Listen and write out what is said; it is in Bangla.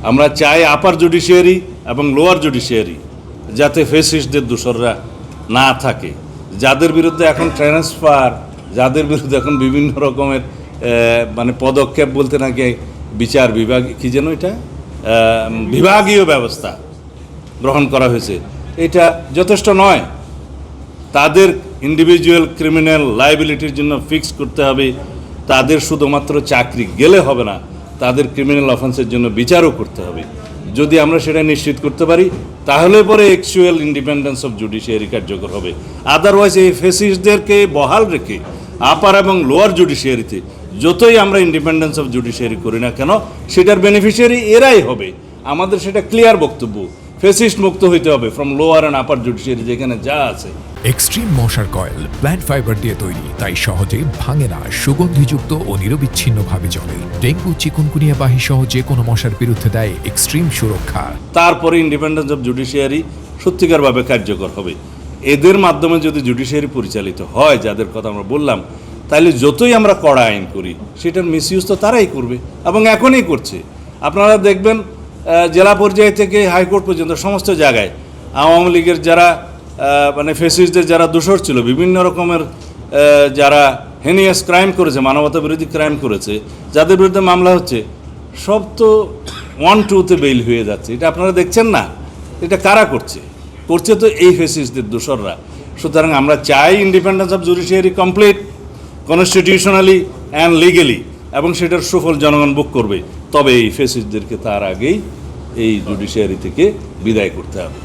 আমরা চাই আপার জুডিশিয়ারি এবং লোয়ার জুডিশিয়ারি যাতে ফেসিস্টদের দোসররা না থাকে, যাদের বিরুদ্ধে এখন ট্রান্সফার, যাদের বিরুদ্ধে এখন বিভিন্ন রকমের মানে পদক্ষেপ বলতে নাকি বিচার বিভাগ কী যেন এটা বিভাগীয় ব্যবস্থা গ্রহণ করা হয়েছে, এটা যথেষ্ট নয়। তাদের ইন্ডিভিজুয়াল ক্রিমিনাল লায়াবিলিটির জন্য ফিক্স করতে হবে, তাদের শুধুমাত্র চাকরি গেলে হবে না, তাদের ক্রিমিনাল অফেন্সের জন্য বিচারও করতে হবে। যদি আমরা সেটা নিশ্চিত করতে পারি তাহলে পরে অ্যাকচুয়াল ইন্ডিপেন্ডেন্স অফ জুডিশিয়ারি কার্যকর হবে। আদারওয়াইজ এই ফেসিস্টদেরকে বহাল রেখে আপার এবং লোয়ার জুডিশিয়ারিতে যতই আমরা ইন্ডিপেন্ডেন্স অফ জুডিশিয়ারি করি না কেন, সেটার বেনিফিশিয়ারি এরাই হবে। আমাদের সেটা ক্লিয়ার বক্তব্য, ফেসিস্ট মুক্ত হইতে হবে from lower and upper judiciary যেখানে যা আছে। এক্সট্রিম মশার কয়েল প্ল্যান্ট ফাইবার দিয়ে তৈরি, তাই সহজে ভাঙে না, সুগন্ধিযুক্ত ও নিরবিচ্ছিন্নভাবে জ্বলে। ডেঙ্গু, চিকুনগুনিয়া বাহি সহ যে কোনো মশার বিরুদ্ধে দেয় এক্সট্রিম সুরক্ষা। তারপরে ইন্ডিপেন্ডেন্স অফ জুডিশিয়ারি সত্যিকারভাবে কার্যকর হবে। এদের মাধ্যমে যদি জুডিশিয়ারি পরিচালিত হয়, যাদের কথা আমরা বললাম, তাহলে যতই আমরা কড়া আইন করি সেটার মিসইউজ তো তারাই করবে এবং এখনই করছে। আপনারা দেখবেন জেলা পর্যায় থেকে হাইকোর্ট পর্যন্ত সমস্ত জায়গায় আওয়ামী লীগের যারা মানে ফেসিস্টদের যারা দোষর ছিল, বিভিন্ন রকমের যারা হেনিয়াস ক্রাইম করেছে, মানবতা বিরোধী ক্রাইম করেছে, যাদের বিরুদ্ধে মামলা হচ্ছে, সব তো 1-2-তে বেইল হয়ে যাচ্ছে। এটা আপনারা দেখছেন না? এটা কারা করছে? করছে তো এই ফেসিস্টদের দোসররা। সুতরাং আমরা চাই independence of judiciary complete, constitutionally and legally, এবং সেটার সুফল জনগণ ভোগ করবে। তবে এই ফেসিস্টদেরকে তার আগেই এই জুডিশিয়ারি থেকে বিদায় করতে হবে।